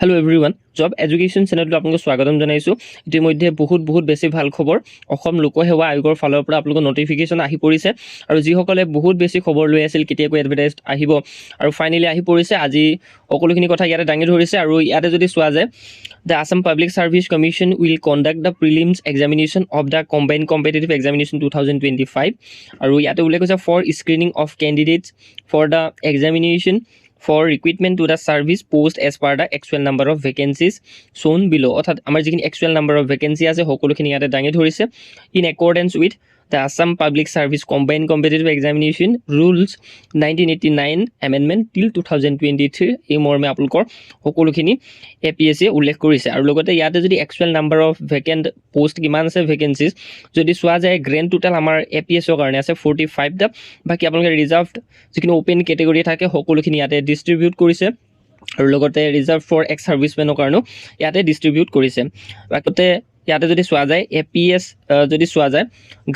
Hello' everyone, job education চেনেলটো আপোনালোকক স্বাগতম জনাইছোঁ। ইতিমধ্যে বহুত বেছি ভাল খবৰ অসম লোকসেৱা আয়োগৰ ফালৰ পৰা আপোনালোকৰ নটিফিকেশ্যন আহি পৰিছে আৰু যিসকলে বহুত বেছি খবৰ লৈ আছিল কেতিয়াকৈ এডভাৰটাইজ আহিব আৰু ফাইনেলি আহি পৰিছে। আজি সকলোখিনি কথা ইয়াতে দাঙি ধৰিছে আৰু ইয়াতে যদি চোৱা যায়, the Assam public service commission will conduct the prelims examination of the combined competitive examination 2025 আৰু ইয়াতে উল্লেখ হৈছে for screening of candidates for the examination for recruitment to the service post as per the actual number of vacancies shown below অর্থাৎ আমাৰ যিখিনি actual number of vacancy আছে সকলোখিনি ইয়াতে দাঙি ধৰিছে in accordance with the Assam Public Service Combined Competitive Examination Rules 1989 amendment till 2023 এই মৰ্মে আপোনালোকৰ সকলোখিনি APSC উল্লেখ কৰিছে আৰু লগতে ইয়াতে যদি actual number of vacant post কিমান আছে vacancies যদি চোৱা যায় grand total আমাৰ APSC ৰ কাৰণে আছে 45 টা বাকি আপোনালোকে ৰিজাৰ্ভড যিখিনি ওপেন কেটেগৰী থাকে সকলোখিনি ইয়াতে ডিস্ট্ৰিবিউট কৰিছে আৰু লগতে ৰিজাৰ্ভ ফৰ এক্স সাৰ্ভিসমেনৰ কাৰণে ইয়াতে ডিস্ট্ৰিবিউট কৰিছে। বাকতে ইয়াতে যদি চোৱা যায় APS যদি চোৱা যায়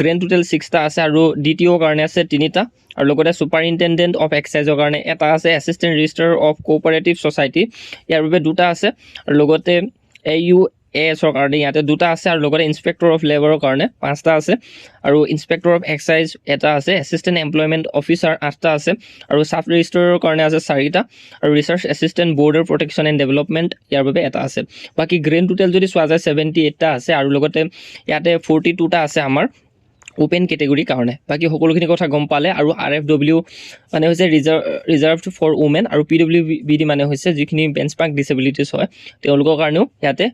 গ্ৰেণ্ড টোটেল 6টা আছে আৰু DTO কাৰণে আছে 3টা আৰু লগতে সুপাৰিনটেণ্ডেণ্ট অফ এক্সাইজৰ কাৰণে এটা আছে, assistant registrar of cooperative society ইয়াৰ বাবে 2টা আছে আৰু লগতে AUASৰ কাৰণে ইয়াতে 2টা আছে আৰু লগতে ইনস্পেক্টৰ অফ লেবাৰৰ কাৰণে 5টা আছে আৰু ইনস্পেক্টৰ অফ এক্সাইজ এটা আছে, এছিষ্টেণ্ট এমপ্লয়মেণ্ট অফিচাৰ 8টা আছে আৰু সাব ৰেজিষ্ট্ৰাৰৰ কাৰণে আছে 4টা আৰু research assistant border protection and development ইয়াৰ বাবে এটা আছে। বাকি গ্ৰেণ্ড টোটেল যদি চোৱা যায় 78টা আছে আৰু লগতে ইয়াতে 42টা আছে আমাৰ ওপেন কেটেগৰীৰ কাৰণে। বাকি সকলোখিনি কথা গম পালে আৰু RFW মানে হৈছে ৰিজাৰ্ভড ফৰ উমেন আৰু PWBD মানে হৈছে যিখিনি বেঞ্চমাৰ্ক ডিছেবিলিটিছ হয় তেওঁলোকৰ কাৰণেও ইয়াতে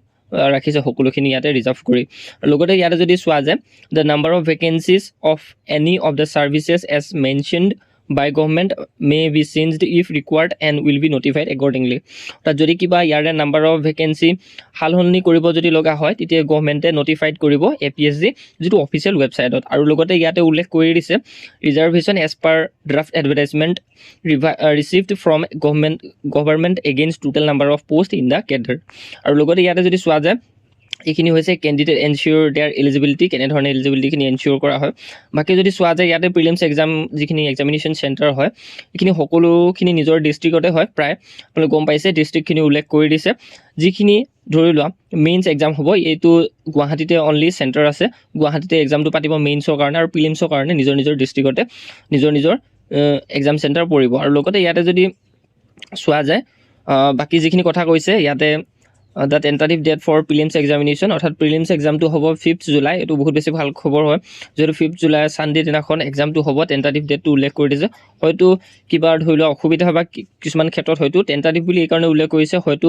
ৰাখিছে সকলোখিনি ইয়াতে ৰিজাৰ্ভ কৰি। লগতে ইয়াতে যদি চোৱা যায় the number of vacancies of any of the services as mentioned by government may be changed if required and will be notified accordingly। তাত যদি কিবা ইয়াৰে নাম্বাৰ অফ ভেকেঞ্চি হালসলনি কৰিব যদি লগা হয় তেতিয়া গভৰ্ণমেণ্টে নটিফাইড কৰিব APSC যিটো অফিচিয়েল ৱেবছাইটত আৰু লগতে ইয়াতে উল্লেখ কৰি দিছে reservation as per draft advertisement received from government against total number of post in the cadre আৰু লগতে ইয়াতে যদি চোৱা যায় এইখিনি হৈছে কেণ্ডিডেট এনচিয়ৰ দেয়াৰ এলিজিবিলিটি, কেনেধৰণে এলিজিবিলিটিখিনি এনচিয়ৰ কৰা হয়। বাকী যদি চোৱা যায় ইয়াতে প্ৰিলিমছ এক্সাম যিখিনি এক্সামিনেশ্যন চেণ্টাৰ হয় এইখিনি সকলোখিনি নিজৰ ডিষ্ট্ৰিক্টতে হয় প্ৰায়, আপোনালোকে গম পাইছে ডিষ্ট্ৰিক্টখিনি উল্লেখ কৰি দিছে। যিখিনি ধৰি লোৱা মেইনছ এক্সাম হ'ব এইটো গুৱাহাটীতে অনলি চেণ্টাৰ আছে, গুৱাহাটীতে এক্সামটো পাতিব মেইনছৰ কাৰণে আৰু প্ৰিলিমছৰ কাৰণে নিজৰ ডিষ্ট্ৰিক্টতে নিজৰ এক্সাম চেণ্টাৰ পৰিব। আৰু লগতে ইয়াতে যদি চোৱা যায় বাকী যিখিনি কথা কৈছে ইয়াতে the tentative date for prelims examination অৰ্থাৎ প্ৰিলিমছ এক্সামটো হ'ব 5 জুলাই। এইটো বহুত বেছি ভাল খবৰ হয় যিহেতু 5 জুলাই ছানডে দিনাখন এক্সামটো হ'ব। টেণ্টাটিভ ডেটটো উল্লেখ কৰি দিছে, হয়তো কিবা ধৰি লোৱা অসুবিধা হয় বা কিছুমান ক্ষেত্ৰত হয়তো টেণ্টাটিভ বুলি এইকাৰণে উল্লেখ কৰিছে হয়তো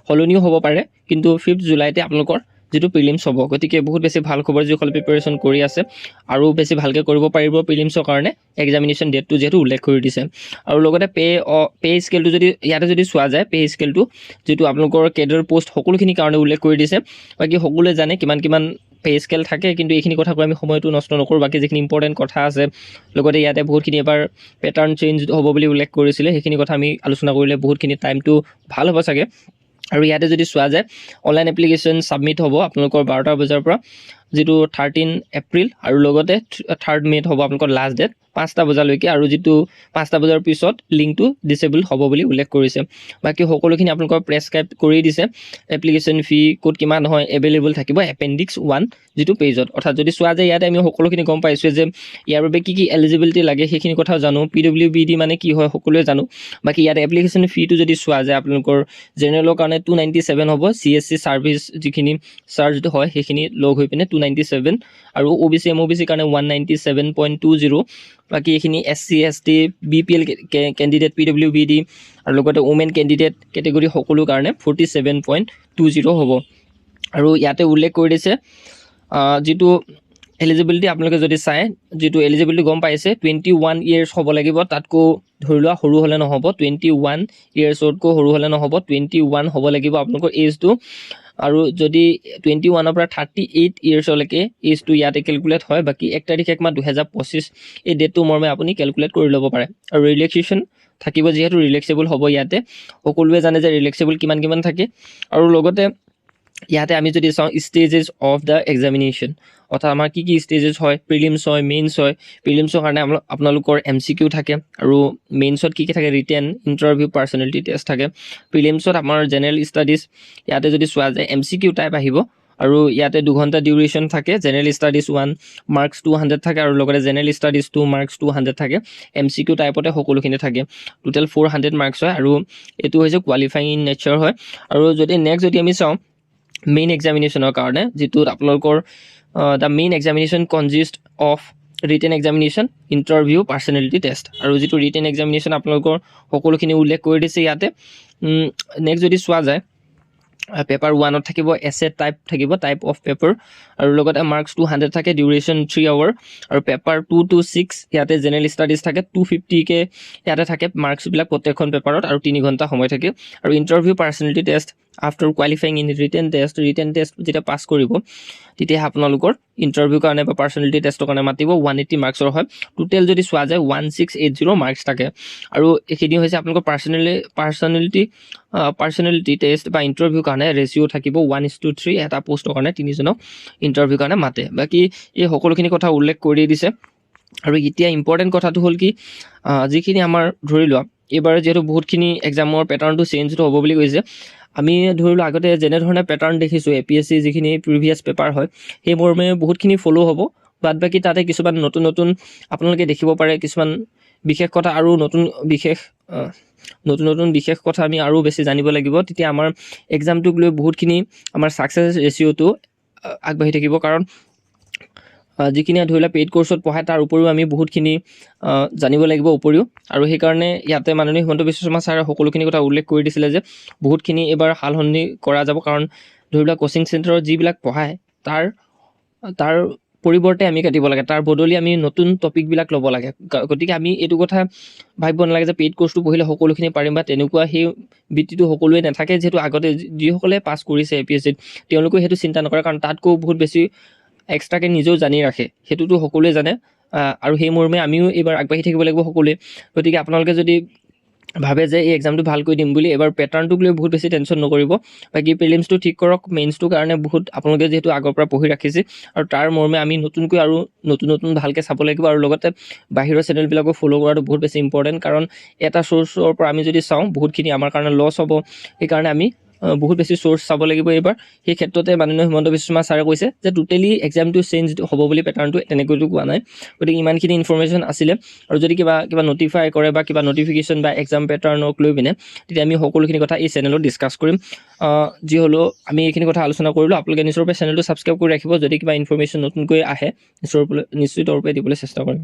সলনিও হ'ব পাৰে, কিন্তু 5 জুলাইতে আপোনালোকৰ যিটো প্ৰিলিমছ হ'ব। গতিকে বহুত বেছি ভাল খবৰ যিসকলে প্ৰিপেৰেশ্যন কৰি আছে আৰু বেছি ভালকৈ কৰিব পাৰিব প্ৰিলিমছৰ কাৰণে এক্সামিনেশ্যন ডেটটো যিহেতু উল্লেখ কৰি দিছে। আৰু লগতে পে স্কেলটো যদি ইয়াতে যদি চোৱা যায় পে স্কেলটো যিটো আপোনালোকৰ কেডাৰ পোষ্ট সকলোখিনিৰ কাৰণে উল্লেখ কৰি দিছে। বাকী সকলোৱে জানে কিমান পে স্কেল থাকে, কিন্তু এইখিনি কথা কৈ আমি সময়টো নষ্ট নকৰোঁ। বাকী যিখিনি ইম্পৰ্টেণ্ট কথা আছে লগতে ইয়াতে বহুতখিনি এবাৰ পেটাৰ্ণ চেঞ্জ হ'ব বুলি উল্লেখ কৰিছিলে, সেইখিনি কথা আমি আলোচনা কৰিলে বহুতখিনি টাইমটো ভাল হ'ব চাগে। আৰু ইয়াতে যদি চোৱা যায় অনলাইন এপ্লিকেশ্যন ছাবমিট হ'ব আপোনালোকৰ 12টা বজাৰ পৰা যিটো 13 এপ্ৰিল আৰু লগতে 3 মে'ত হ'ব আপোনালোকৰ লাষ্ট ডেট 5টা বজালৈকে আৰু যিটো 5টা বজাৰ পিছত লিংকটো ডিচেবল হ'ব বুলি উল্লেখ কৰিছে। বাকী সকলোখিনি আপোনালোকৰ প্ৰেছক্ৰাইব কৰি দিছে। এপ্লিকেশ্যন ফি ক'ত কিমান হয় এভেইলেবল থাকিব এপেণ্ডিক্স 1 যিটো পেজত। অৰ্থাৎ যদি চোৱা যায় ইয়াতে আমি সকলোখিনি গম পাইছোঁ যে ইয়াৰ বাবে কি এলিজিবিলিটি লাগে সেইখিনি কথাও জানো, PWBD মানে কি হয় সকলোৱে জানো। বাকী ইয়াত এপ্লিকেশ্যন ফিটো যদি চোৱা যায় আপোনালোকৰ জেনেৰেলৰ কাৰণে 297 হ'ব, CSC ছাৰ্ভিচ যিখিনি চাৰ্জড হয় সেইখিনি লগ হৈ পিনে 297 আৰু OBC MOBC কাৰণে 197.20। বাকী এইখিনি SC ST BPL candidate PWBD আৰু লগতে ওমেন কেণ্ডিডেট কেটেগৰী সকলো কাৰণে 47.20 হ'ব। আৰু ইয়াতে উল্লেখ কৰি দিছে যিটো এলিজিবিলিটি আপোনালোকে যদি চায় যিটো এলিজিবিলিটি গম পাইছে 21 ইয়াৰ্ছ হ'ব লাগিব, তাতকৈ ধৰি লোৱা সৰু হ'লে নহ'ব, 21 ইয়াৰ্ছতকৈ সৰু হ'লে নহ'ব, 21 হ'ব লাগিব আপোনালোকৰ এজটো। আৰু যদি 21ৰ পৰা 38 ইয়াৰ্ছলৈকে এজটো ইয়াতে কেলকুলেট হয়। বাকী 1 তাৰিখ 1 মাহ 2025 এই ডেটটো মৰ্মে আপুনি কেলকুলেট কৰি ল'ব পাৰে। আৰু ৰিলেক্সেশ্যন থাকিব যিহেতু ৰিলেক্সেবল হ'ব, ইয়াতে সকলোৱে জানে যে ৰিলেক্সেবল কিমান থাকে। আৰু লগতে ইয়াতে আমি যদি চাওঁ ষ্টেজেছ অফ দ্য এক্সামিনেশ্যন, অৰ্থাৎ আমাৰ কি কি ষ্টেজেছ হয়, প্ৰিলিমছ হয়, মেইনছ হয়। প্ৰিলিমছৰ কাৰণে আপোনালোকৰ MCQ থাকে, আৰু মেইনছত কি কি থাকে, ৰিটেন, ইণ্টাৰভিউ, পাৰ্চনেলিটি টেষ্ট থাকে। প্ৰিলিমছত আমাৰ জেনেৰেল ষ্টাডিজ, ইয়াতে যদি চোৱা যায় MCQ টাইপ আহিব, আৰু ইয়াতে 2 ঘণ্টা ডিউৰেশ্যন থাকে। জেনেৰেল ষ্টাডিজ 1 মাৰ্কছ 200 থাকে, আৰু লগতে জেনেৰেল ষ্টাডিজ 2 মাৰ্কছ 200 থাকে। MCQ টাইপতে সকলোখিনি থাকে, টোটেল 400 মাৰ্কছ হয়, আৰু এইটো হৈছে কোৱালিফাইং ইন নেচাৰ হয়। আৰু যদি নেক্সট যদি আমি চাওঁ মেইন এক্সামিনেশ্যনৰ কাৰণে, যিটোত আপোনালোকৰ the main examination কনজিষ্ট of written examination, interview, personality test, আৰু যিটো ৰিটেন এক্সামিনেশ্যন আপোনালোকৰ সকলোখিনি উল্লেখ কৰি দিছে ইয়াতে। নেক্সট যদি চোৱা যায়, পেপাৰ 1ত থাকিব এছে টাইপ থাকিব, টাইপ অফ পেপাৰ, আৰু লগতে মাৰ্কছ 200 থাকে, ডিউৰেশ্যন 3 আৱাৰ, আৰু পেপাৰ 2 to 6 ইয়াতে জেনেৰেল ষ্টাডিজ থাকে, 250কে ইয়াতে থাকে মাৰ্কছবিলাক প্ৰত্যেকখন পেপাৰত, আৰু 3 ঘণ্টা সময় থাকে। আৰু interview, personality test after qualifying in written test যেতিয়া পাছ কৰিব তেতিয়া আপোনালোকৰ ইণ্টাৰভিউ কাৰণে বা পাৰ্চনেলিটি টেষ্টৰ কাৰণে মাতিব। 180 মাৰ্কছৰ হয়। টোটেল যদি চোৱা যায় 1680 মাৰ্কছ থাকে, আৰু এইখিনি হৈছে আপোনালোকৰ পাৰ্চনেলিটি টেষ্ট বা ইণ্টাৰভিউ কাৰণে ৰেচিঅ' থাকিব 1:3, এটা পোষ্টৰ কাৰণে 3জনক ইণ্টাৰভিউ কাৰণে মাতে। বাকী এই সকলোখিনি কথা উল্লেখ কৰি দিছে। আৰু এতিয়া ইম্পৰ্টেণ্ট কথাটো হ'ল কি, যিখিনি আমাৰ ধৰি লোৱা এইবাৰ যিহেতু বহুতখিনি এক্সামৰ পেটাৰ্ণটো চেঞ্জ হ'ব বুলি কৈছে, আমি ধৰি লোৱা আগতে যেনেধৰণে পেটাৰ্ণ দেখিছোঁ APSC যিখিনি প্ৰিভিয়াছ পেপাৰ হয়, সেই মৰ্মে বহুতখিনি ফ'ল' হ'ব। বাদ বাকী তাতে কিছুমান নতুন নতুন আপোনালোকে দেখিব পাৰে, কিছুমান বিশেষ কথা আৰু নতুন বিশেষ কথা আমি আৰু বেছি জানিব লাগিব। তেতিয়া আমাৰ এক্সামটোক লৈ বহুতখিনি আমাৰ ছাকচেছ ৰেচিঅ'টো আগবাঢ়ি থাকিব। কাৰণ যিখিনি ধৰি লোৱা পেইড কৰ্চত পঢ়ায় তাৰ উপৰিও আমি বহুতখিনি জানিব লাগিব উপৰিও। আৰু সেইকাৰণে ইয়াতে মাননীয় হিমন্ত বিশ্ব শৰ্মা ছাৰে সকলোখিনি কথা উল্লেখ কৰি দিছিলে যে বহুতখিনি এইবাৰ সাল সলনি কৰা যাব। কাৰণ ধৰি লোৱা কোচিং চেণ্টাৰত যিবিলাক পঢ়ায় তাৰ পৰিৱৰ্তে আমি কাটিব লাগে, তাৰ বদলি আমি নতুন টপিকবিলাক ল'ব লাগে। গতিকে আমি এইটো কথা ভাবিব নালাগে যে পেইড কৰ্চটো পঢ়িলে সকলোখিনি পাৰিম বা তেনেকুৱা সেই বৃত্তিটো সকলোৱে নাথাকে। যিহেতু আগতে যিসকলে পাছ কৰিছে APSCত তেওঁলোকেও সেইটো চিন্তা নকৰে, কাৰণ তাতকৈ বহুত বেছি এক্সট্ৰাকৈ নিজেও জানি ৰাখে, সেইটোতো সকলোৱে জানে। আৰু সেই মৰ্মে আমিও এইবাৰ আগবাঢ়ি থাকিব লাগিব সকলোৱে। গতিকে আপোনালোকে যদি ভাবে যে এই এক্সামটো ভালকৈ দিম বুলি, এবাৰ পেটাৰ্ণটোক লৈ বহুত বেছি টেনশ্যন নকৰিব। বাকী প্ৰিলিমছটো ঠিক কৰক, মেইনছটোৰ কাৰণে বহুত আপোনালোকে যিহেতু আগৰ পৰা পঢ়ি ৰাখিছে, আৰু তাৰ মৰ্মে আমি নতুনকৈ আৰু নতুন ভালকৈ চাব লাগিব। আৰু লগতে বাহিৰৰ চেনেলবিলাকো ফ'ল' কৰাটো বহুত বেছি ইম্পৰ্টেণ্ট, কাৰণ এটা চ'ৰ্চৰ পৰা আমি যদি চাওঁ বহুতখিনি আমাৰ কাৰণে লছ হ'ব। সেইকাৰণে আমি বহুত বেছি চ'ৰ্চ চাব লাগিব এইবাৰ। সেই ক্ষেত্ৰতে মাননীয় হিমন্ত বিশ্ব শৰ্মা ছাৰে কৈছে যে টোটেলি এক্সামটো চেঞ্জ হ'ব বুলি, পেটাৰ্ণটো তেনেকৈতো কোৱা নাই। গতিকে ইমানখিনি ইনফৰ্মেশ্যন আছিলে। আৰু যদি কিবা নটিফাই কৰে বা কিবা নটিফিকেশ্যন বা এক্সাম পেটাৰ্ণক লৈ পিনে, তেতিয়া আমি সকলোখিনি কথা এই চেনেলত ডিছকাছ কৰিম। যি হ'লেও আমি এইখিনি কথা আলোচনা কৰিলোঁ। আপোনালোকে নিজৰ পৰা চেনেলটো ছাবস্ক্ৰাইব কৰি ৰাখিব। যদি কিবা ইনফৰ্মেশ্যন নতুনকৈ আহে নিশ্চিত ৰূপে দিবলৈ চেষ্টা কৰিম।